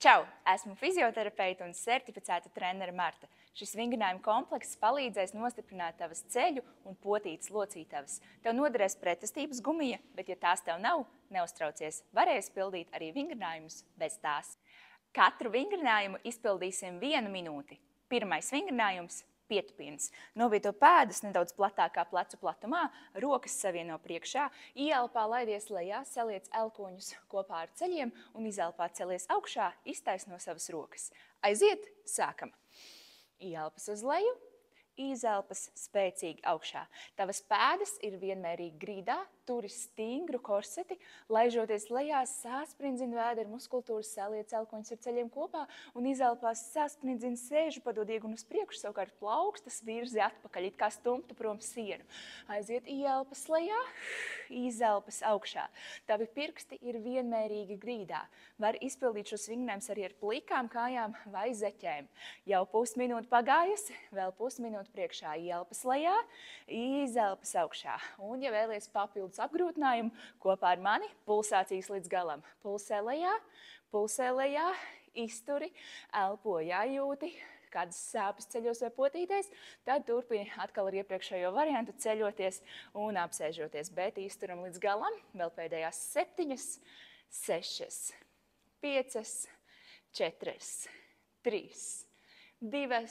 Čau! Esmu fizioterapeite un certificēta trenere Marta. Šis vingrinājuma komplekss palīdzēs nostiprināt tavas ceļu un potītes locītavas. Tev noderēs pretestības gumija, bet ja tās tev nav, neuztraucies. Varēs pildīt arī vingrinājumus bez tās. Katru vingrinājumu izpildīsim 1 minūti. Pirmais vingrinājums – pietupiens. Novieto pēdas nedaudz platākā plecu platumā, rokas savieno priekšā, ieelpā laidies lejā, saliec elkoņus kopā ar ceļiem un izelpā celies augšā, iztaisno savas rokas. Aiziet, sākam! Ieelpas uz leju, izelpas spēcīgi augšā. Tavas pēdas ir vienmērīgi grīdā, turi stingru korseti, laižoties lejā, sāsprindzina vēdera muskultūras, saliec elkoņus ar ceļiem kopā un izelpās sāsprindzina sēžu, padod iegunu uz priekšu, savukārt plaukstas virzi atpakaļ, it kā stumtu prom sienu. Aiziet ieelpas lejā, izelpas augšā. Tavi pirksti ir vienmērīgi grīdā. Var izpildīt šos vingrinājumus arī ar plikām kājām vai zeķēm. Jau pusminūte pagājusi, vēl pusminūte priekšā, ieelpas lejā, izelpas augšā. Un, ja vēlies papildus apgrūtinājumu, kopā ar mani pulsācijas līdz galam. Pulsē lejā, izturi, elpo, jājūti, kādas sāpes ceļos vai potītēs, tad turpini atkal ar iepriekšējo variantu ceļoties un apsēžoties. Bet izturam līdz galam, vēl pēdējās 7, 6, 5, 4, 3, 2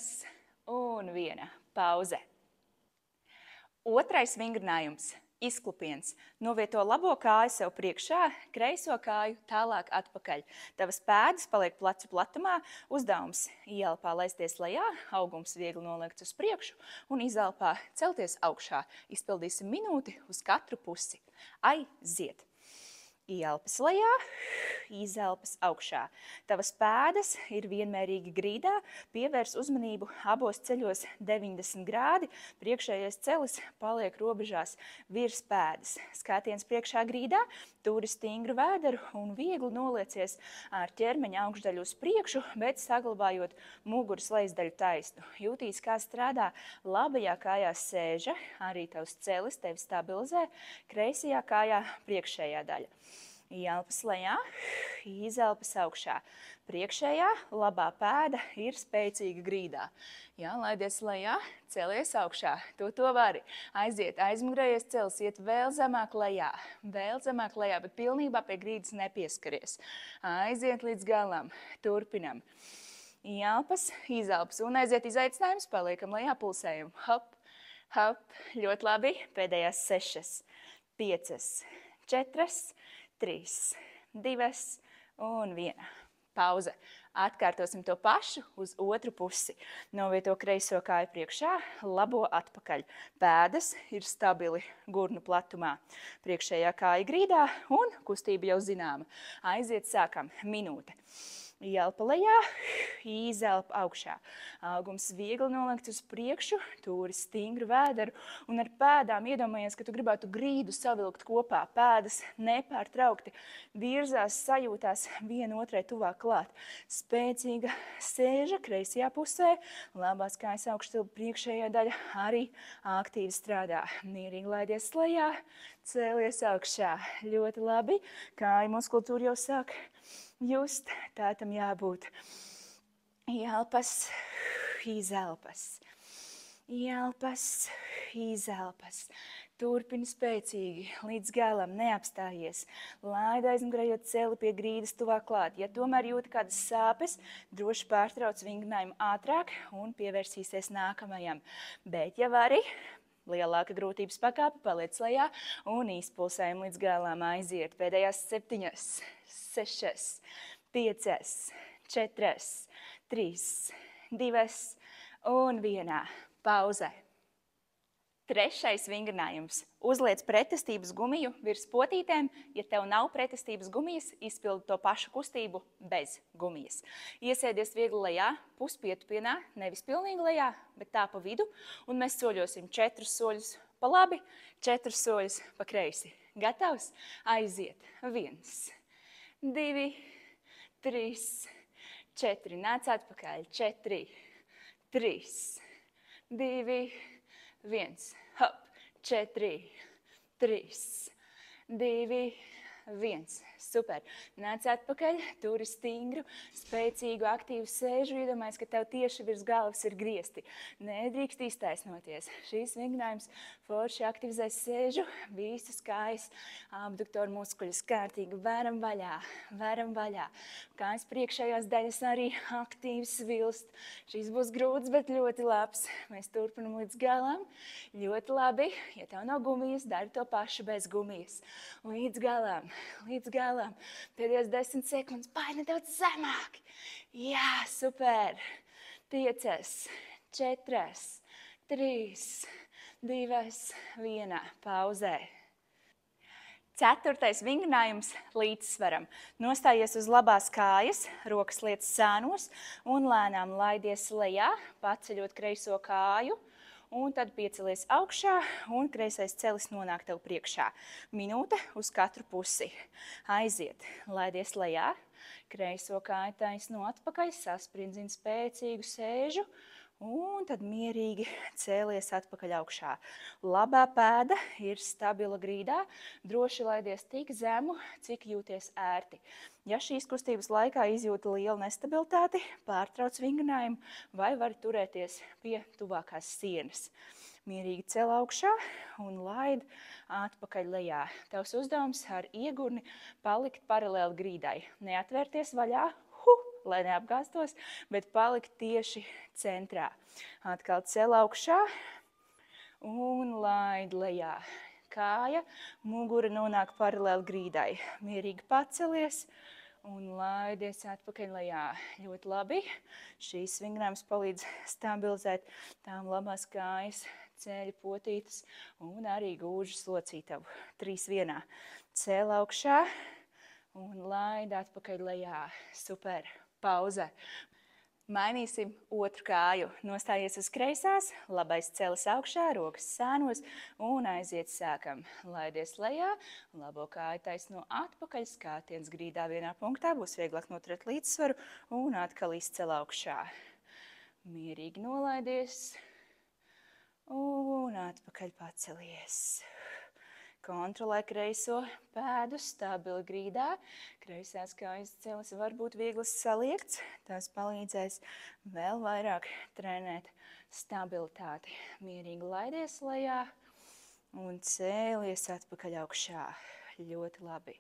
un 1. Pauze. Otrais vingrinājums – izklupiens. Novieto labo kāju sev priekšā, kreiso kāju tālāk atpakaļ. Tavas pēdas paliek plecu platumā, uzdevums ieelpā laisties lejā, augums viegli noliekts uz priekšu un izelpā celties augšā. Izpildīsim minūti uz katru pusi. Aiziet! Ieelpas lejā, izelpas augšā. Tavas pēdas ir vienmērīgi grīdā, pievērs uzmanību abos ceļos 90 grādi, priekšējais celis paliek robežās virs pēdas. Skatiens priekšā grīdā, turi stingru vēderu un viegli noliecies ar ķermeņa augšdaļu uz priekšu, bet saglabājot muguras lejasdaļu taisnu. Jūtīs, kā strādā labajā kājā sēža, arī tavs celis tevi stabilizē, kreisajā kājā priekšējā daļa. Ieelpas lejā, izelpas augšā. Priekšējā labā pēda ir spēcīga grīdā. Jā, laidies lejā, celies augšā. Tu to vari. Aiziet, aizmugurējies celis, iet vēl zemāk lejā, bet pilnībā pie grīdas nepieskaries. Aiziet līdz galam, turpinam. Ieelpas, izelpas un aiziet izaicinājums, paliekam lejā, pulsējam. Hop, hop, ļoti labi. Pēdējās 6, 5, 4, 3, 2 un 1. Pauze. Atkārtosim to pašu uz otru pusi. Novieto kreiso kāju priekšā, labo atpakaļ. Pēdas ir stabili gurnu platumā. Priekšējā kāja grīdā un kustība jau zināma. Aiziet, sākam. Minūte. Ieelpa lejā, izelpa augšā. Augums viegli noliekts uz priekšu, turi stingru vēderu un ar pēdām iedomājies, ka tu gribētu grīdu savilkt kopā. Pēdas nepārtraukti virzās, sajūtās viena otrai tuvāk klāt. Spēcīga sēža kreisajā pusē, labās kājas augšstilpa priekšējā daļa arī aktīvi strādā. Mierīgi laidies lejā, cēlies augšā. Ļoti labi, kāju muskultūra jau sāk just, tā tam jābūt. Ieelpas, izelpas. Ieelpas, izelpas. Turpini spēcīgi, līdz galam, neapstājies. Laidi aizmugurējot celi pie grīdas tuvāk klāt. Ja tomēr jūti kādas sāpes, droši pārtrauc vingrinājumu ātrāk un pievērsīsies nākamajam. Bet, ja vari, lielāka grūtības pakāpe, paliec lejā un izpulsējam līdz galam. Aiziet pēdējās 7, 6, 5, 4, 3, 2 un 1. Pauze. Trešais vingrinājums. Uzliec pretestības gumiju virs potītēm. Ja tev nav pretestības gumijas, izpildi to pašu kustību bez gumijas. Iesēdies viegli lejā, puspietupienā, nevis pilnīgi lejā, bet tā pa vidu. Un mēs soļosim 4 soļus pa labi, 4 soļus pa kreisi. Gatavs? Aiziet. 1, 2, 3, 4. Nāc atpakaļ. 4, 3, 2, 1. Hop. 4, 3, 2, 1. Super. Nāc atpakaļ, turi stingru, spēcīgu, aktīvu sēžu. Iedomājies, ka tev tieši virs galvas ir griesti. Nedrīkst iztaisnoties. Šīs vingrinājums forši aktivizēs sēžu, visas kājas, abduktoru muskuļus kārtīgi veram vaļā, veram vaļā. Kājas priekšējās daļas arī aktīvi svilst. Šis būs grūts, bet ļoti labs. Mēs turpinam līdz galam. Ļoti labi. Ja tev nav gumijas, dari to pašu bez gumijas. Līdz galam, līdz galam. Pēdējās 10 sekundes, pāri nedaudz zemāk. Jā, super. 5, 4, 3, 2, 1. Pauzē. 4. vingrinājums līdzsvaram. Nostājies uz labās kājas, rokas liec sānos un lēnām laidies lejā, paceļot kreiso kāju. Un tad piecelies augšā un kreisais celis nonāk tev priekšā. Minūte uz katru pusi. Aiziet, laidies lejā, kreiso kāju taisno atpakaļ, sasprindzini spēcīgu sēžu un tad mierīgi cēlies atpakaļ augšā. Labā pēda ir stabila grīdā, droši laidies tik zemu, cik jūties ērti. Ja šīs kustības laikā izjūti lielu nestabilitāti, pārtrauc vingrinājumu vai vari turēties pie tuvākās sienas. Mierīgi cel augšā un laid atpakaļ lejā. Tavs uzdevums ar iegurni palikt paralēli grīdai. Neatvērties vaļā, lai neapgāstos, bet palikt tieši centrā. Atkal cel augšā un laid lejā. Kāja, mugura nonāk paralēli grīdai. Mierīgi pacelies un laidies atpakaļ lejā. Ļoti labi. Šīs vingrinājums palīdz stabilizēt tām labās kājas, ceļa potītes un arī gūžas locītavu. 3 vienā. Cel augšā un laid atpakaļ lejā. Super. Pauze. Mainīsim otru kāju. Nostājies uz kreisās, labais celis augšā, rokas sānos un aiziet sākam. Laidies lejā, labo kāju taisno atpakaļ, skātiens grīdā vienā punktā, būs vieglāk noturēt līdzsvaru un atkal izcel augšā. Mierīgi nolaidies un atpakaļ pacelies. Kontrolē kreiso pēdu stabili grīdā. Kreisās kājas celis var būt viegli saliekts. Tas palīdzēs vēl vairāk trenēt stabilitāti. Mierīgi laidies lejā un cēlies atpakaļ augšā. Ļoti labi.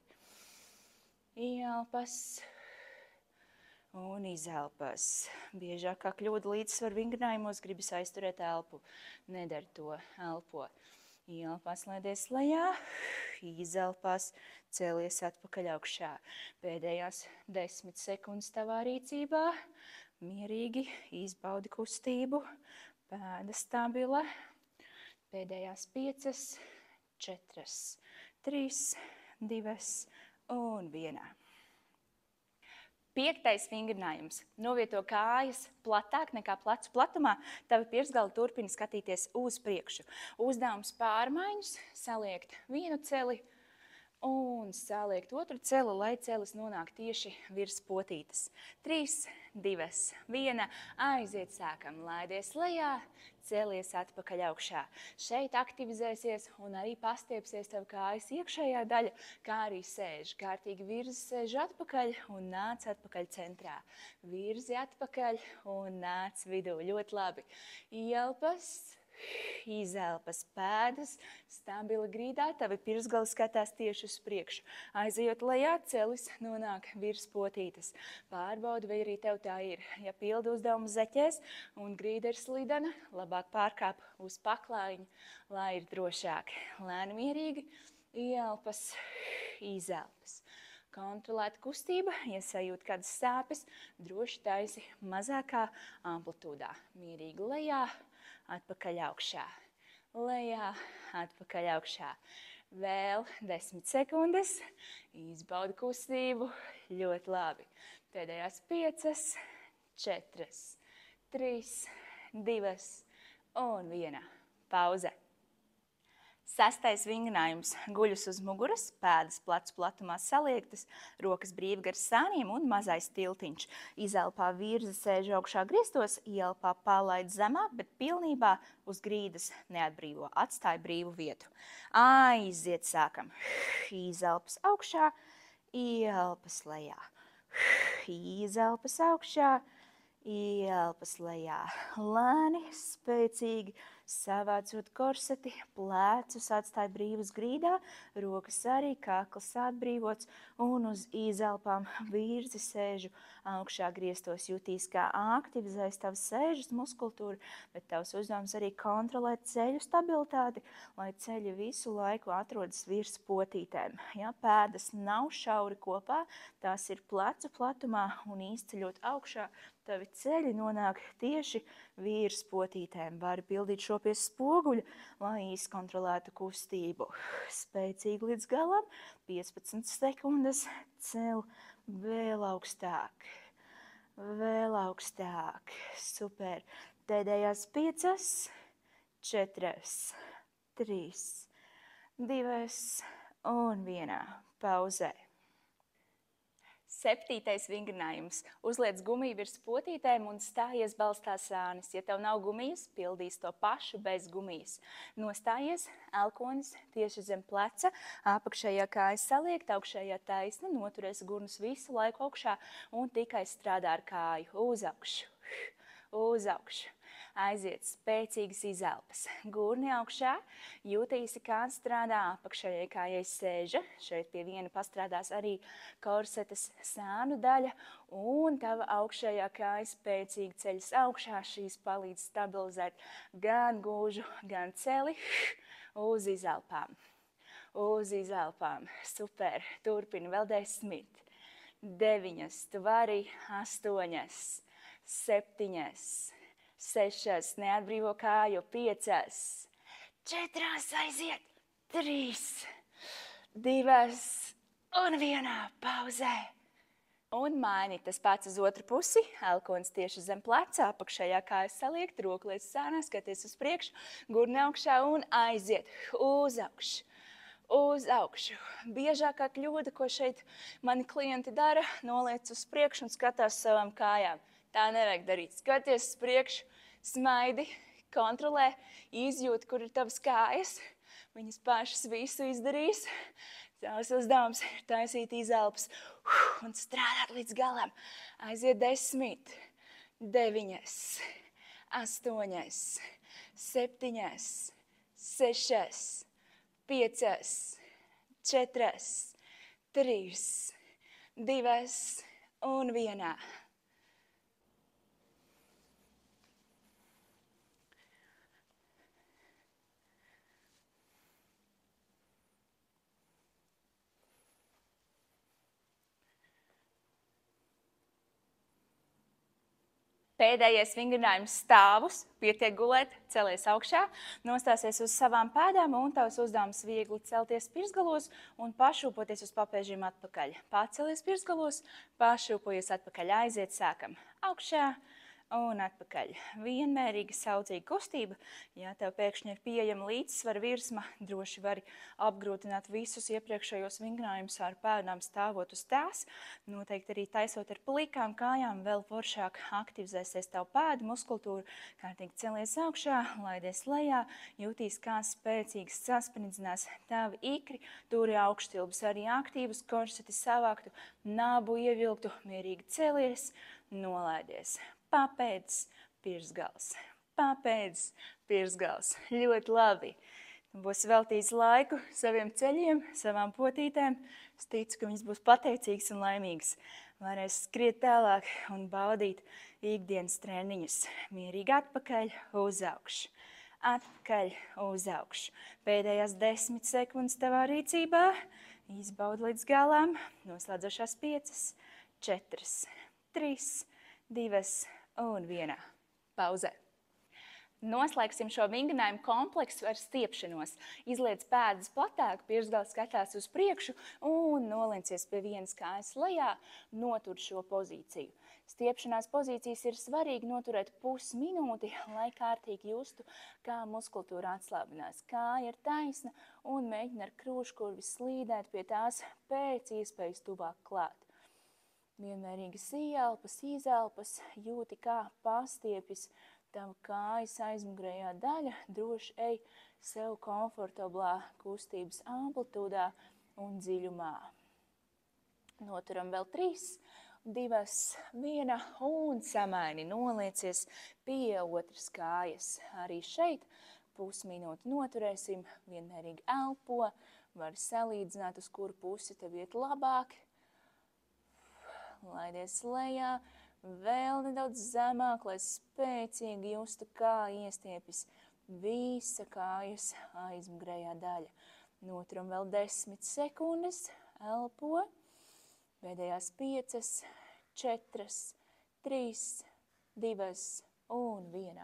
Ieelpas un izelpas. Biežākā kļūda līdzsvaru vingrinājumos gribas aizturēt elpu. Nedara to, elpo. Ielpās laidies lejā, izelpās, cēlies atpakaļ augšā. Pēdējās 10 sekundes tavā rīcībā. Mierīgi izbaudi kustību, pēda stabila. Pēdējās 5, 4, 3, 2 un 1. 5. vingrinājums. Novieto kājas platāk nekā plecu platumā. Tavi pirkstgali turpina skatīties uz priekšu. Uzdevums pārmaiņus saliekt vienu celi un saliekt otru celi, lai celis nonāk tieši virs potītes. 3, 2, 1. Aiziet sākam. Laidies lejā, celies atpakaļ augšā. Šeit aktivizēsies un arī pastiepsies tev kājas iekšējā daļa, kā arī sēž. Kārtīgi virzi sēž atpakaļ un nāc atpakaļ centrā. Virzi atpakaļ un nāc vidū. Ļoti labi. Ielpas, izelpas, pēdas, stabila grīdā, tavi pirkstgali skatās tieši uz priekšu. Aizejot lejā, celis nonāk virs potītes. Pārbaudi, vai arī tev tā ir. Ja pildi uzdevumu zeķēs un grīda ir slidena, labāk pārkāp uz paklājiņu, lai ir drošāk. Lēni mierīgi, ielpas, izelpas. Kontrolēta kustība, ja sajūt kādas sāpes, droši taisi mazākā amplitūdā. Mierīgi lejā, atpakaļ augšā. Lejā, atpakaļ augšā. Vēl 10 sekundes. Izbaudi kustību. Ļoti labi. Pēdējās 5, 4, 3, 2 un 1. Pauze. 6. vingrinājums. Guļus uz muguras, pēdas plecu platumā saliektas, rokas brīvi gar sāniem un mazais tiltiņš. Izelpā virzi sēž augšā griestos, ielpā palaid zemāk, bet pilnībā uz grīdas neatbrīvo. Atstāj brīvu vietu. Aiziet sākam. Izelpas augšā, Ielpas lejā. Izelpas augšā. Ielpas lejā. Lēni, spēcīgi, savācot korseti, plecus atstāj brīvus grīdā, rokas arī, kakls atbrīvots un uz izelpām virzi sēžu augšā griestos. Jutīs, kā aktivizēs tavs sēžas muskultūra, bet tavs uzdevums arī kontrolēt ceļu stabilitāti, lai ceļi visu laiku atrodas virs potītēm. Ja pēdas nav šauri kopā, tās ir plecu platumā un izceļot augšā, tavi ceļi nonāk tieši virs potītēm. Vari pildīt šo pie spoguļa, lai izkontrolētu kustību. Spēcīgi līdz galam, 15 sekundes, cel vēl augstāk. Vēl augstāk. Super. Pēdējās 5, 4, 3, 2 un 1. Pauzē. 7. vingrinājums. Uzliec gumiju virs potītēm un stājies balstā sānis. Ja tev nav gumijas, pildīs to pašu bez gumijas. Nostājies, elkonis tieši zem pleca, apakšējā kāja saliekta, augšējā taisna, noturēs gurnus visu laiku augšā un tikai strādā ar kāju. Uz augšu, uz augšu. Aiziet spēcīgas izelpas. Gurni augšā, jūtīsi, kā strādā apakšējai kājai sēža. Šeit pie viena pastrādās arī korsetes sānu daļa un tava augšējā kāja spēcīgi ceļas augšā. Šīs palīdz stabilizēt gan gūžu, gan celi uz izelpām. Uz izelpām. Super. Turpini vēl 10, 9, tu vari 8, 7, 6, neatbrīvo kāju, 5, 4, aiziet, 3, 2 un 1, pauzē. Un maini tas pats uz otru pusi, elkonis tieši zem pleca, apakšējā kāja saliekt, roklēs sānā, skaties uz priekšu, gurni augšā un aiziet uz augšu. Uz augšu. Biežākā kļūda, ko šeit mani klienti dara, noliec uz priekšu un skatās savām kājām. Tā nevajag darīt. Skaties uz priekšu, smaidi, kontrolē, izjūti, kur ir tavas kājas. Viņas pašas visu izdarīs. Tavs uzdevums ir taisīt izelpas un strādāt līdz galam. Aiziet 10, 9, 8, 7, 6, 5, 4, 3, 2 un 1. Pēdējais vingrinājums stāvus, pietiek gulēt, celies augšā, nostāsies uz savām pēdām un tavs uzdevums viegli celties pirksgalos un pašūpoties uz papēžiem atpakaļ. Pacelies pirksgalos, pašūpojies atpakaļ, aiziet, sākam augšā un atpakaļ. Vienmērīga saucīga kustība. Ja tev pēkšņi ir pieejama līdzsvara virsma, droši vari apgrūtināt visus iepriekšējos vingrinājumus ar pēdām stāvot uz tās. Noteikti arī taisot ar plikām kājām vēl foršāk aktivizēsies tavu pēdu muskultūru. Kārtīgi celies augšā, laidies lejā, jūtīs, kā spēcīgi sasprindzinās tavi ikri, turi augštilbus arī aktīvus, korseti savāktu, nabu ievilktu, mierīgi celies, nolaidies. Papēdis, pirksgals. Papēdis, pirksgals. Ļoti labi. Būs veltījis laiku saviem ceļiem, savām potītēm. Es ticu, ka viņas būs pateicīgas un laimīgas. Varēs skriet tālāk un baudīt ikdienas treniņus. Mierīgi atpakaļ, uz augšu. Atpakaļ, uz augšu. Pēdējās 10 sekundes tavā rīcībā. Izbaudi līdz galam. Noslēdzošās 5, 4, 3, 2 un 1. Pauzē. Noslēgsim šo vingrinājumu kompleksu ar stiepšanos. Izliec pēdas platāk, pirksgals skatās uz priekšu un nolencies pie vienas kājas lejā, notur šo pozīciju. Stiepšanās pozīcijas ir svarīgi noturēt pusminūti, lai kārtīgi justu, kā muskultūra atslābinās. Kāja ir taisna un mēģina ar krūškurvi slīdēt pie tās pēc iespējas tuvāk klāt. Vienmērīgas ieelpas, izelpas, jūti, kā pastiepjas tava kājas aizmugurējā daļa, droši ej sev komfortablā kustības amplitūdā un dziļumā. Noturam vēl 3, 2, 1 un samaini noliecies pie otras kājas. Arī šeit pusminūti noturēsim, vienmērīgi elpo, var salīdzināt, uz kuru pusi tev iet labāk. Laidies lejā, vēl nedaudz zemāk, lai spēcīgi justu, kā iestiepjas visa kājas aizmugurējā daļa. Noturam vēl 10 sekundes, elpo. Pēdējās 5, 4, 3, 2 un 1.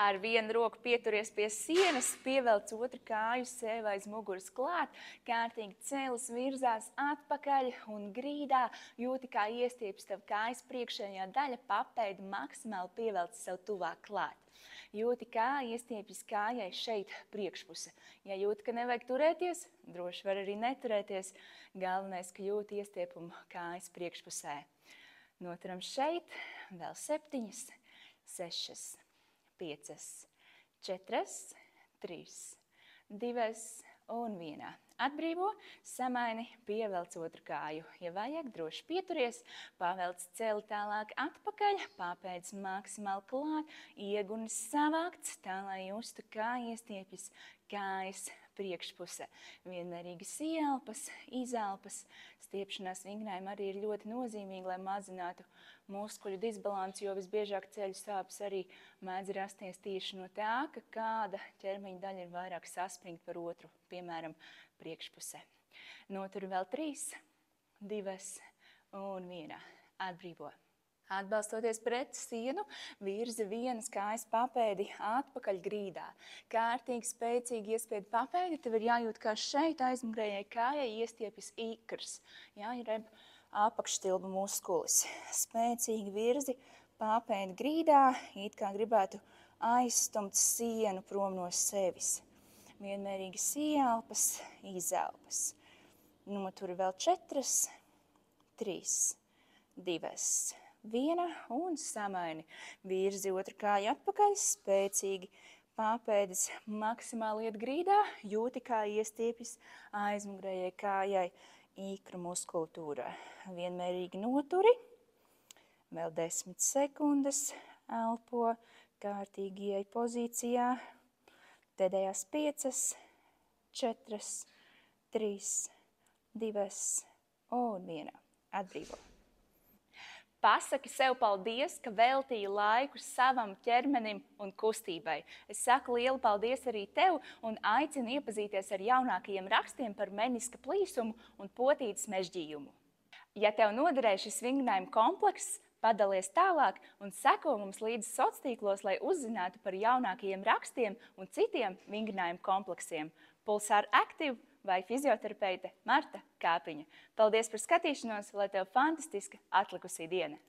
Ar vienu roku pieturies pie sienas, pievelc otru kāju sev aiz muguras klāt, kārtīgi celis virzās atpakaļ un grīdā jūti, kā iestiepjas tev kājas priekšējā daļa, papēdi maksimāli pievelc sev tuvāk klāt. Jūti, kā iestiepjas kājai šeit priekšpuse. Ja jūti, ka nevajag turēties, droši var arī neturēties. Galvenais, ka jūti iestiepumu kājas priekšpusē. Noturam šeit vēl 7, 6, 5, 4, 3, 2 un 1. Atbrīvo, samaini, pievelc otru kāju. Ja vajag, droši pieturies, pavelc celi tālāk atpakaļ, papēdis maksimāli klāt, iegunis savākts, tā lai justu, kā iestiepjas kājas priekšpuse. Vienmērīgas ielpas, izelpas, stiepšanās vingrinājumi arī ir ļoti nozīmīgi, lai mazinātu muskuļu disbalansu, jo visbiežāk ceļu sāpes arī mēdz rasties tieši no tā, ka kāda ķermeņa daļa ir vairāk saspringta par otru, piemēram, priekšpusē. Notur vēl 3, 2 un 1. Atbrīvo. Atbalstoties pret sienu, virzi vienas kājas papēdi atpakaļ grīdā. Kārtīgi, spēcīgi iespied papēdi, tev ir jājūt, kā šeit aizmugurējai kājai iestiepjas ikrs. Jāreb apakšstilbu muskulis. Spēcīgi virzi papēdi grīdā, it kā gribētu aizstumt sienu prom no sevis. Vienmērīgas ielpas, izelpas. Noturi vēl 4, 3, 2, 1 un samaini. Virzi otru kāju atpakaļ, spēcīgi papēdis maksimāli iet grīdā, jūti, kā iestiepjas aizmugurējai kājai ikru muskultūrā. Vienmērīgi noturi, vēl 10 sekundes, elpo, kārtīgi ieej pozīcijā. Pēdējās 5, 4, 3, 2 un 1. Atbrīvo. Pasaki sev paldies, ka veltīji laiku savam ķermenim un kustībai. Es saku lielu paldies arī tev un aicinu iepazīties ar jaunākajiem rakstiem par meniska plīsumu un potītes mežģījumu. Ja tev noderēja šis vingrinājuma komplekss, padalies tālāk un seko mums līdzi sociālos tīklos, lai uzzinātu par jaunākajiem rakstiem un citiem vingrinājumu kompleksiem. Pulsar Active vai fizioterapeite Marta Kāpiņa. Paldies par skatīšanos, lai tev fantastiska atlikusī diena!